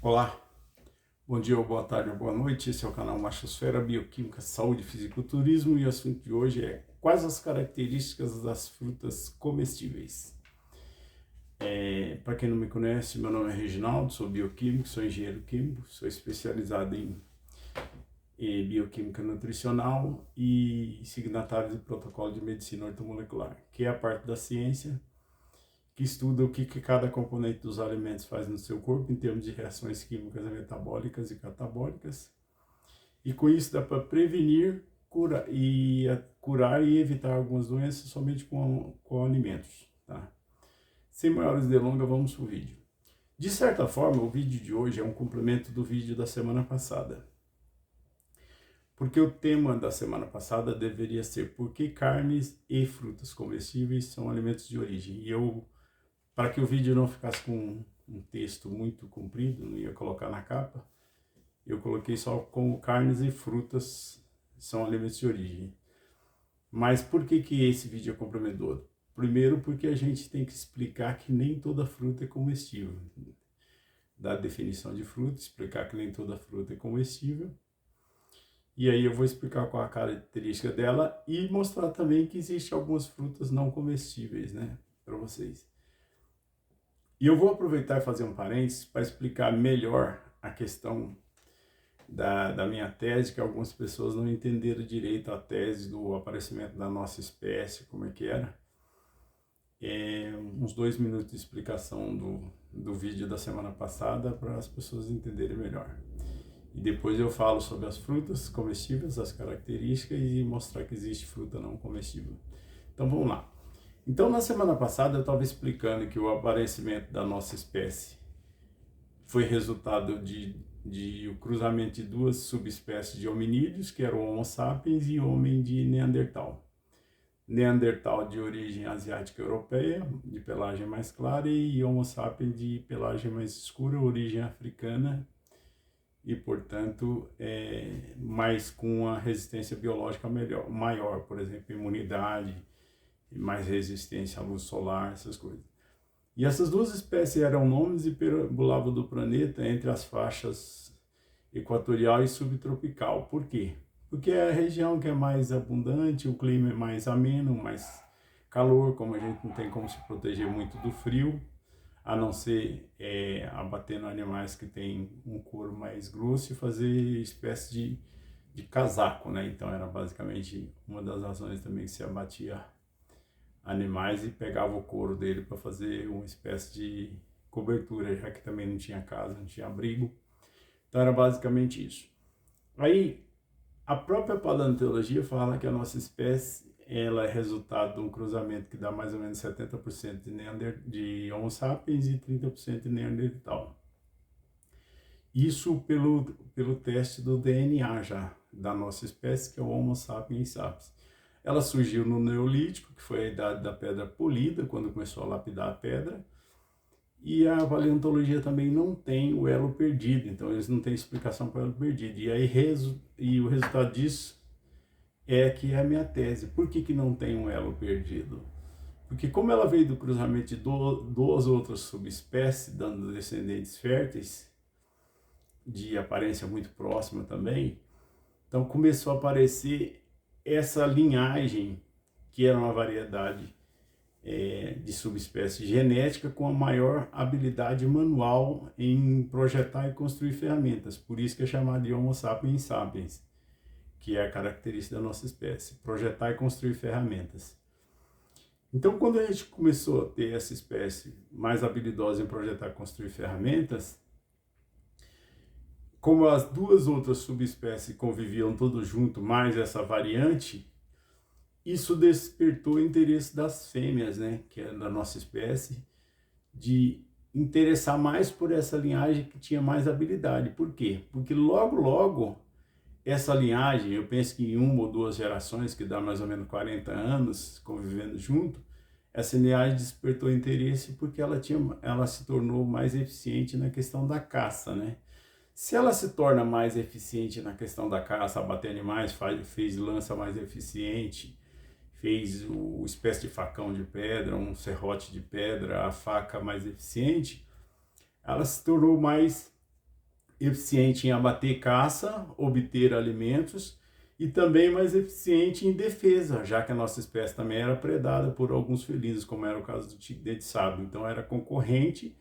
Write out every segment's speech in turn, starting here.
Olá, bom dia, ou boa tarde, ou boa noite. Esse é o canal Machosfera Bioquímica, Saúde e Fisiculturismo e o assunto de hoje é quais as características das frutas comestíveis. Para quem não me conhece, meu nome é Reginaldo, sou bioquímico, sou engenheiro químico, sou especializado em bioquímica nutricional e signatário do protocolo de medicina ortomolecular, que é a parte da ciência que estuda o que cada componente dos alimentos faz no seu corpo em termos de reações químicas metabólicas e catabólicas. E com isso dá para prevenir, curar e evitar algumas doenças somente com alimentos. Tá? Sem maiores delongas, vamos para o vídeo. De certa forma, o vídeo de hoje é um complemento do vídeo da semana passada. Porque o tema da semana passada deveria ser por que carnes e frutas comestíveis são alimentos de origem. E para que o vídeo não ficasse com um texto muito comprido, não ia colocar na capa, eu coloquei só como carnes e frutas são alimentos de origem. Mas por que esse vídeo é complementar? Primeiro, porque a gente tem que explicar que nem toda fruta é comestível. Dar a definição de fruta, explicar que nem toda fruta é comestível. E aí eu vou explicar qual a característica dela e mostrar também que existem algumas frutas não comestíveis, né, para vocês. E eu vou aproveitar e fazer um parênteses para explicar melhor a questão da minha tese, que algumas pessoas não entenderam direito a tese do aparecimento da nossa espécie, como é que era. Uns 2 minutos de explicação do vídeo da semana passada para as pessoas entenderem melhor. E depois eu falo sobre as frutas comestíveis, as características e mostrar que existe fruta não comestível. Então vamos lá. Então na semana passada eu estava explicando que o aparecimento da nossa espécie foi resultado de o cruzamento de duas subespécies de hominídeos, que eram o Homo sapiens e o homem de Neandertal. Neandertal de origem asiática europeia, de pelagem mais clara, e Homo sapiens de pelagem mais escura, origem africana, e portanto mais com uma resistência biológica maior, por exemplo, imunidade, mais resistência à luz solar, essas coisas. E essas duas espécies eram nomes e perambulavam do planeta entre as faixas equatorial e subtropical. Por quê? Porque é a região que é mais abundante, o clima é mais ameno, mais calor, como a gente não tem como se proteger muito do frio, a não ser abatendo animais que têm um couro mais grosso e fazer espécie de casaco, né? Então era basicamente uma das razões também que se abatia animais e pegava o couro dele para fazer uma espécie de cobertura, já que também não tinha casa, não tinha abrigo. Então era basicamente isso. Aí a própria paleontologia fala que a nossa espécie ela é resultado de um cruzamento que dá mais ou menos 70% de Homo sapiens e 30% de Neandertal. Isso pelo teste do DNA já da nossa espécie, que é o Homo sapiens sapiens. Ela surgiu no Neolítico, que foi a idade da pedra polida, quando começou a lapidar a pedra. E a paleontologia também não tem o elo perdido, então eles não têm explicação para o elo perdido. E o resultado disso é que é a minha tese. Por que não tem um elo perdido? Porque como ela veio do cruzamento de duas outras subespécies, dando descendentes férteis, de aparência muito próxima também, então começou a aparecer essa linhagem, que era uma variedade de subespécie genética com a maior habilidade manual em projetar e construir ferramentas. Por isso que é chamado de Homo sapiens sapiens, que é a característica da nossa espécie, projetar e construir ferramentas. Então, quando a gente começou a ter essa espécie mais habilidosa em projetar e construir ferramentas, como as duas outras subespécies conviviam todos junto, mais essa variante, isso despertou o interesse das fêmeas, né, que é da nossa espécie, de interessar mais por essa linhagem que tinha mais habilidade. Por quê? Porque logo essa linhagem, eu penso que em uma ou duas gerações, que dá mais ou menos 40 anos convivendo junto, essa linhagem despertou interesse porque ela se tornou mais eficiente na questão da caça, né? Se ela se torna mais eficiente na questão da caça, abater animais, fez lança mais eficiente, fez o espécie de facão de pedra, um serrote de pedra, a faca mais eficiente, ela se tornou mais eficiente em abater caça, obter alimentos e também mais eficiente em defesa, já que a nossa espécie também era predada por alguns felinos, como era o caso do tigre-dente sabre. Então era concorrente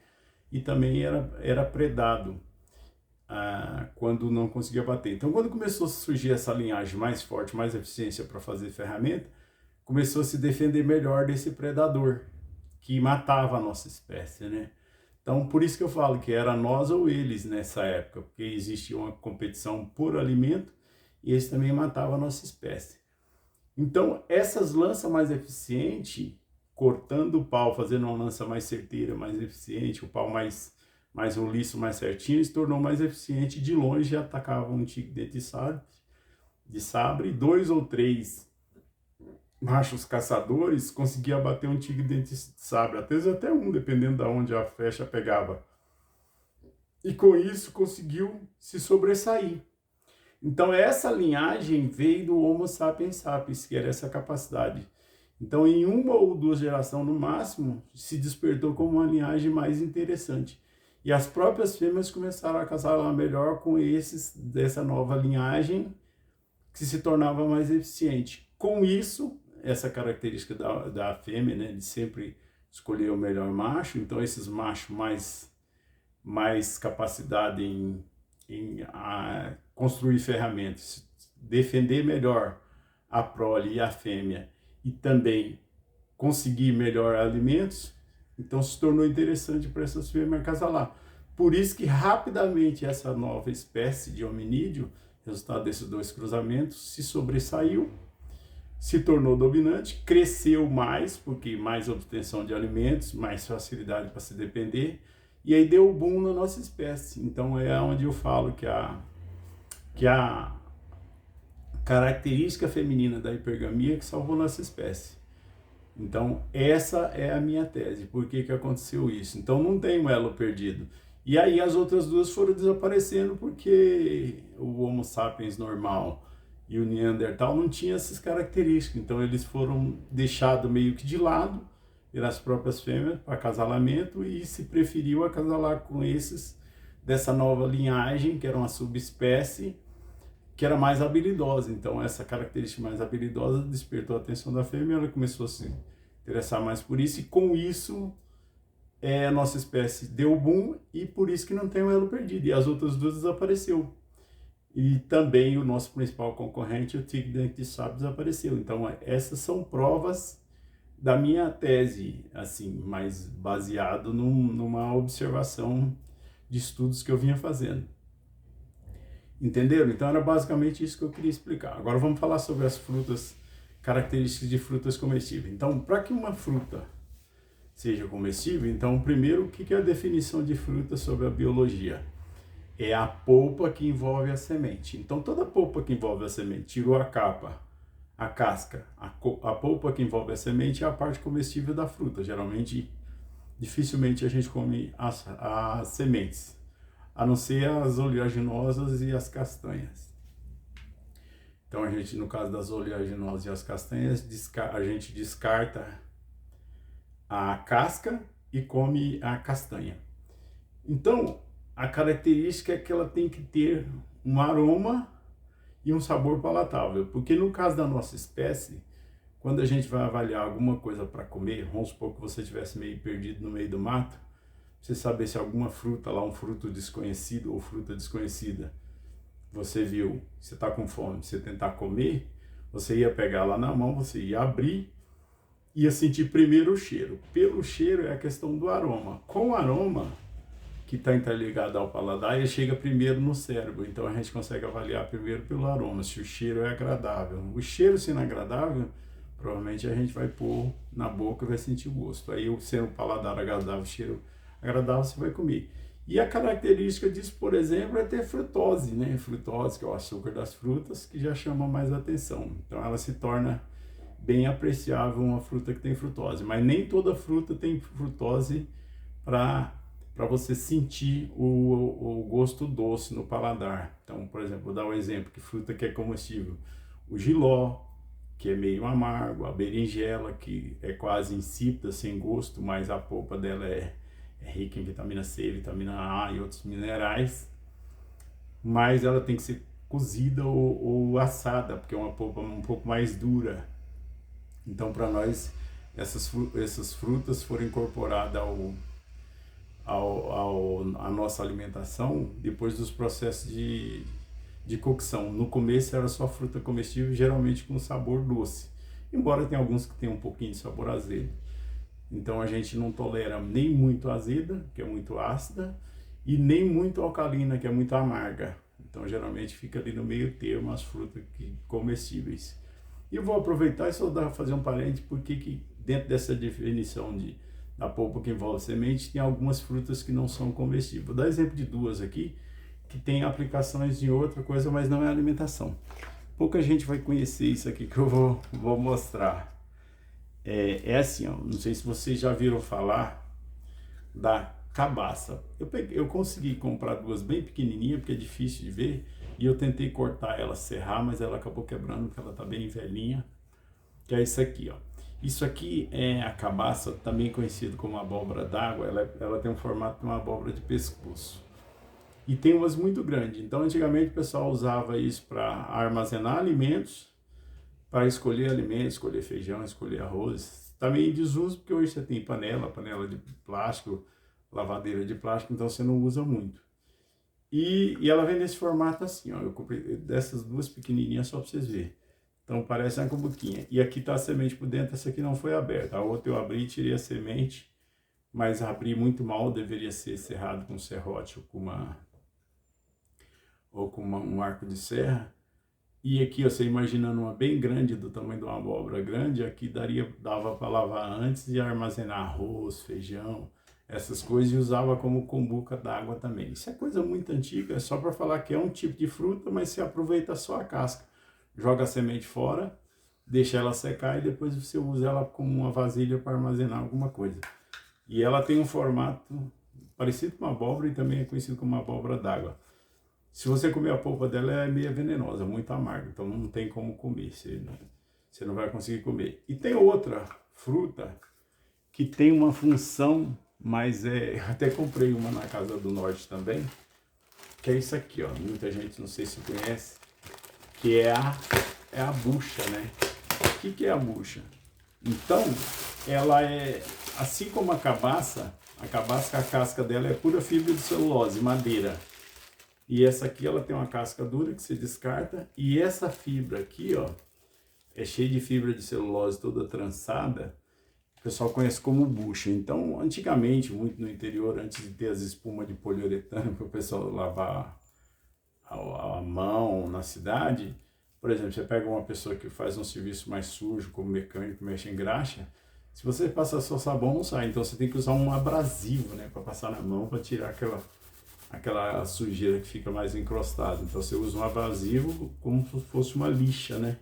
e também era predado quando não conseguia bater. Então quando começou a surgir essa linhagem mais forte, mais eficiência para fazer ferramenta, começou a se defender melhor desse predador que matava a nossa espécie, né? Então, por isso que eu falo que era nós ou eles nessa época, porque existia uma competição por alimento e eles também matavam a nossa espécie. Então, essas lanças mais eficientes, cortando o pau, fazendo uma lança mais certeira, mais eficiente, o pau mais roliço, mais certinho, se tornou mais eficiente de longe e atacava um tigre de sabre, 2 ou 3 machos caçadores conseguia abater um tigre-dente sabre, às vezes até um, dependendo de onde a flecha pegava. E com isso conseguiu se sobressair. Então essa linhagem veio do Homo sapiens sapiens, que era essa capacidade. Então em uma ou duas gerações no máximo, se despertou como uma linhagem mais interessante. E as próprias fêmeas começaram a casar lá melhor com esses dessa nova linhagem, que se tornava mais eficiente. Com isso, essa característica da fêmea, né, de sempre escolher o melhor macho, então esses machos mais capacidade em construir ferramentas, defender melhor a prole e a fêmea e também conseguir melhor alimentos, então se tornou interessante para essas fêmeas acasalar. Por isso que rapidamente essa nova espécie de hominídeo, resultado desses 2 cruzamentos, se sobressaiu, se tornou dominante, cresceu mais, porque mais obtenção de alimentos, mais facilidade para se depender, e aí deu boom na nossa espécie. Então é onde eu falo que a característica feminina da hipergamia que salvou nossa espécie. Então essa é a minha tese. Por que aconteceu isso? Então não tem um elo perdido. E aí as outras duas foram desaparecendo porque o Homo sapiens normal e o Neandertal não tinham essas características. Então eles foram deixados meio que de lado pelas próprias fêmeas para acasalamento e se preferiu acasalar com esses dessa nova linhagem, que era uma subespécie, que era mais habilidosa. Então essa característica mais habilidosa despertou a atenção da fêmea, ela começou a se interessar mais por isso e com isso a nossa espécie deu boom e por isso que não tem um elo perdido. E as outras duas desapareceu. E também o nosso principal concorrente, o tigre-dente sabre, desapareceu. Então essas são provas da minha tese, assim, mais baseado numa observação de estudos que eu vinha fazendo. Entenderam? Então era basicamente isso que eu queria explicar. Agora vamos falar sobre as frutas, características de frutas comestíveis. Então, para que uma fruta seja comestível, então primeiro, o que é a definição de fruta sobre a biologia? É a polpa que envolve a semente. Então toda polpa que envolve a semente, tirou a capa, a casca, a polpa que envolve a semente é a parte comestível da fruta. Geralmente, dificilmente a gente come as sementes, a não ser as oleaginosas e as castanhas. Então a gente, no caso das oleaginosas e as castanhas, a gente descarta a casca e come a castanha. Então, a característica é que ela tem que ter um aroma e um sabor palatável, porque no caso da nossa espécie, quando a gente vai avaliar alguma coisa para comer, vamos supor que você estivesse meio perdido no meio do mato, você saber se alguma fruta lá, um fruto desconhecido ou fruta desconhecida, você viu, você está com fome, você tentar comer, você ia pegar lá na mão, você ia abrir, ia sentir primeiro o cheiro. Pelo cheiro é a questão do aroma. Com o aroma, que está interligado ao paladar, ele chega primeiro no cérebro. Então a gente consegue avaliar primeiro pelo aroma, se o cheiro é agradável. O cheiro sendo agradável, provavelmente a gente vai pôr na boca e vai sentir o gosto. Aí, sendo o paladar agradável, o cheiro agradável, você vai comer. E a característica disso, por exemplo, é ter frutose, né? Frutose, que é o açúcar das frutas, que já chama mais atenção. Então ela se torna bem apreciável uma fruta que tem frutose. Mas nem toda fruta tem frutose para você sentir o gosto doce no paladar. Então, por exemplo, vou dar um exemplo, que fruta que é comestível. O jiló, que é meio amargo, a berinjela, que é quase insípida, sem gosto, mas a polpa dela é rica em vitamina C, vitamina A e outros minerais. mas ela tem que ser cozida ou assada, porque é uma polpa um pouco mais dura. Então, para nós, essas frutas foram incorporadas à nossa alimentação depois dos processos de cocção. No começo era só fruta comestível, geralmente com sabor doce, embora tenha alguns que tenham um pouquinho de sabor azedo. Então a gente não tolera nem muito azeda, que é muito ácida, e nem muito alcalina, que é muito amarga. Então geralmente fica ali no meio termo as frutas comestíveis. E eu vou aproveitar e só fazer um parênteses, porque que dentro dessa definição da polpa que envolve semente, tem algumas frutas que não são comestíveis. Vou dar exemplo de duas aqui, que tem aplicações em outra coisa, mas não é alimentação. Pouca gente vai conhecer isso aqui que eu vou mostrar. É assim, ó, não sei se vocês já viram falar da cabaça. Eu consegui comprar duas bem pequenininhas, porque é difícil de ver, e eu tentei cortar ela, serrar, mas ela acabou quebrando, porque ela tá bem velhinha, que é isso aqui, ó. Isso aqui é a cabaça, também conhecido como abóbora d'água. Ela tem um formato de uma abóbora de pescoço. E tem umas muito grandes. Então, antigamente o pessoal usava isso para armazenar alimentos, para escolher alimentos, escolher feijão, escolher arroz. Também em desuso, porque hoje você tem panela de plástico, lavadeira de plástico, então você não usa muito. E ela vem nesse formato assim, ó. Eu comprei dessas duas pequenininhas só para vocês verem. Então parece uma cumbuquinha. E aqui tá a semente por dentro, essa aqui não foi aberta. A outra eu abri e tirei a semente, mas abri muito mal, deveria ser serrado com serrote ou com um arco de serra. E aqui, você imaginando uma bem grande, do tamanho de uma abóbora grande, aqui dava para lavar antes e armazenar arroz, feijão, essas coisas, e usava como cumbuca d'água também. Isso é coisa muito antiga, é só para falar que é um tipo de fruta, mas você aproveita só a casca. Joga a semente fora, deixa ela secar e depois você usa ela como uma vasilha para armazenar alguma coisa. E ela tem um formato parecido com uma abóbora e também é conhecido como uma abóbora d'água. Se você comer a polpa dela, é meio venenosa, muito amarga, então não tem como comer, você não vai conseguir comer. E tem outra fruta que tem uma função, mas eu até comprei uma na Casa do Norte também, que é isso aqui, ó. Muita gente não sei se conhece, que é a bucha, né? O que é a bucha? Então, ela é, assim como a cabaça, a casca dela é pura fibra de celulose, madeira. E essa aqui, ela tem uma casca dura que se descarta, e essa fibra aqui, ó, é cheia de fibra de celulose toda trançada, o pessoal conhece como bucha. Então, antigamente, muito no interior, antes de ter as espumas de poliuretano para o pessoal lavar a mão na cidade, por exemplo, você pega uma pessoa que faz um serviço mais sujo, como mecânico, mexe em graxa, se você passar só sabão, não sai. Então, você tem que usar um abrasivo, né, para passar na mão, para tirar aquela sujeira que fica mais encrostada. Então, você usa um abrasivo como se fosse uma lixa, né?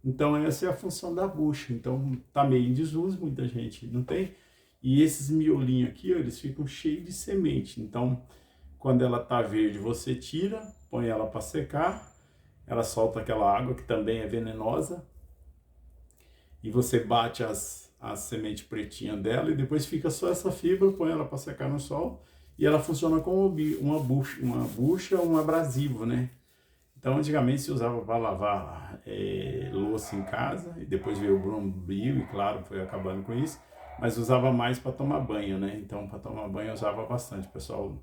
Então, essa é a função da bucha. Então, tá meio em desuso, muita gente não tem. E esses miolinhos aqui, ó, eles ficam cheios de semente. Então, quando ela tá verde, você tira, põe ela para secar, ela solta aquela água que também é venenosa, e você bate as sementes pretinhas dela, e depois fica só essa fibra, põe ela para secar no sol, e ela funciona como uma bucha, um abrasivo, né? Então, antigamente se usava para lavar louça em casa, e depois veio o bombril, e claro, foi acabando com isso, mas usava mais para tomar banho, né? Então, para tomar banho usava bastante, o pessoal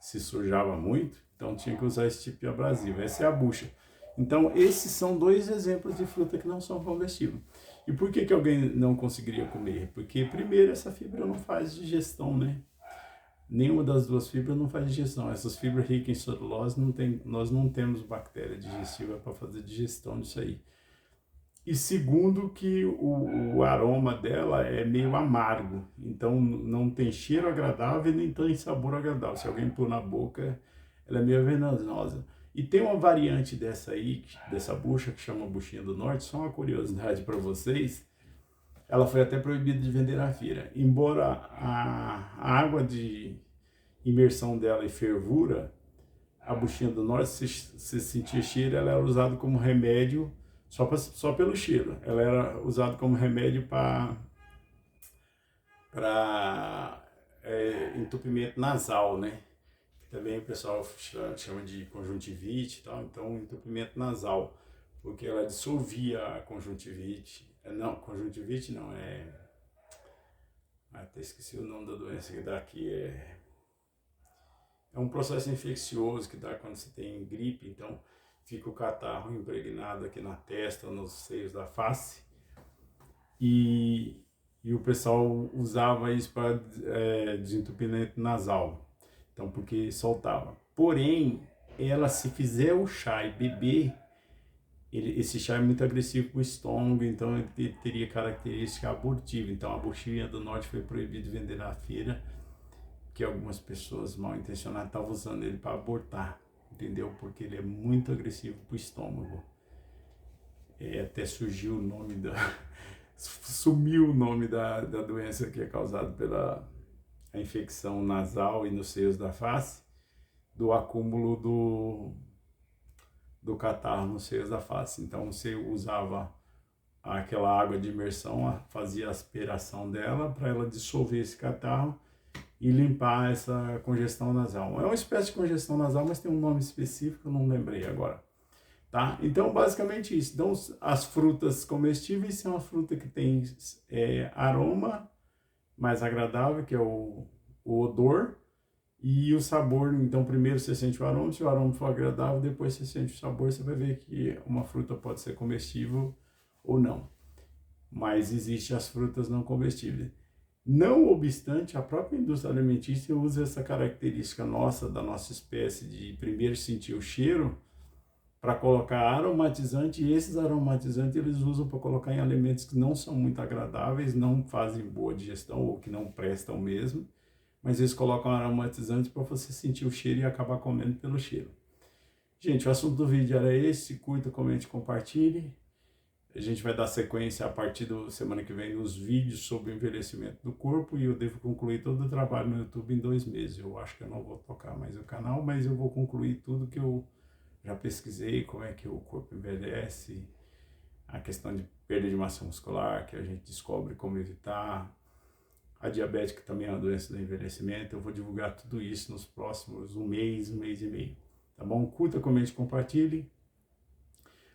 se sujava muito, então tinha que usar esse tipo de abrasivo. Essa é a bucha. Então, esses são dois exemplos de fruta que não são comestíveis. E por que alguém não conseguiria comer? Porque, primeiro, essa fibra não faz digestão, né? Nenhuma das duas fibras não faz digestão. Essas fibras ricas em celulose, nós não temos bactéria digestiva para fazer digestão disso aí. E segundo, que o aroma dela é meio amargo, então não tem cheiro agradável e nem tem sabor agradável. Se alguém pôr na boca, ela é meio venenosa. E tem uma variante dessa aí, dessa bucha, que chama buchinha do norte, só uma curiosidade para vocês. Ela foi até proibida de vender na feira. Embora a água de imersão dela e fervura, a buchinha do norte, se sentir cheiro, ela era usada como remédio, só pelo cheiro. Ela era usada como remédio para entupimento nasal, né? também o pessoal chama de conjuntivite e tal, então entupimento nasal, porque ela dissolvia a conjuntivite, não, conjuntivite não, até esqueci o nome da doença que dá aqui, é um processo infeccioso que dá quando você tem gripe, então fica o catarro impregnado aqui na testa, nos seios da face, e o pessoal usava isso para desentupimento nasal, então porque soltava. Porém, ela se fizer o chá e beber, esse chá é muito agressivo para o estômago, então ele teria característica abortiva. Então a buchinha do norte foi proibido de vender na feira, que algumas pessoas mal intencionadas estavam usando ele para abortar, entendeu? Porque ele é muito agressivo para o estômago. Até surgiu o nome sumiu o nome da doença que é causada pela a infecção nasal e nos seios da face, do acúmulo do catarro nos seios da face. Então você usava aquela água de imersão, fazia a aspiração dela para ela dissolver esse catarro e limpar essa congestão nasal. É uma espécie de congestão nasal, mas tem um nome específico, eu não lembrei agora. Tá? Então, basicamente isso. Então, as frutas comestíveis são a fruta que tem aroma mais agradável, que é o odor, e o sabor. Então, primeiro você sente o aroma, se o aroma for agradável, depois você sente o sabor, você vai ver que uma fruta pode ser comestível ou não. Mas existem as frutas não comestíveis. Não obstante, a própria indústria alimentícia usa essa característica nossa, da nossa espécie, de primeiro sentir o cheiro, para colocar aromatizante, e esses aromatizantes eles usam para colocar em alimentos que não são muito agradáveis, não fazem boa digestão ou que não prestam mesmo, mas eles colocam aromatizantes para você sentir o cheiro e acabar comendo pelo cheiro. Gente, o assunto do vídeo era esse, curta, comente, compartilhe. A gente vai dar sequência a partir da semana que vem nos vídeos sobre o envelhecimento do corpo, e eu devo concluir todo o trabalho no YouTube em 2 meses. Eu acho que eu não vou tocar mais o canal, mas eu vou concluir tudo que eu já pesquisei, como é que o corpo envelhece, a questão de perda de massa muscular, que a gente descobre como evitar, a diabetes, que também é uma doença do envelhecimento. Eu vou divulgar tudo isso nos próximos um mês e meio. Tá bom? Curta, comente, compartilhe.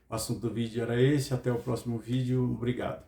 O assunto do vídeo era esse. Até o próximo vídeo. Obrigado.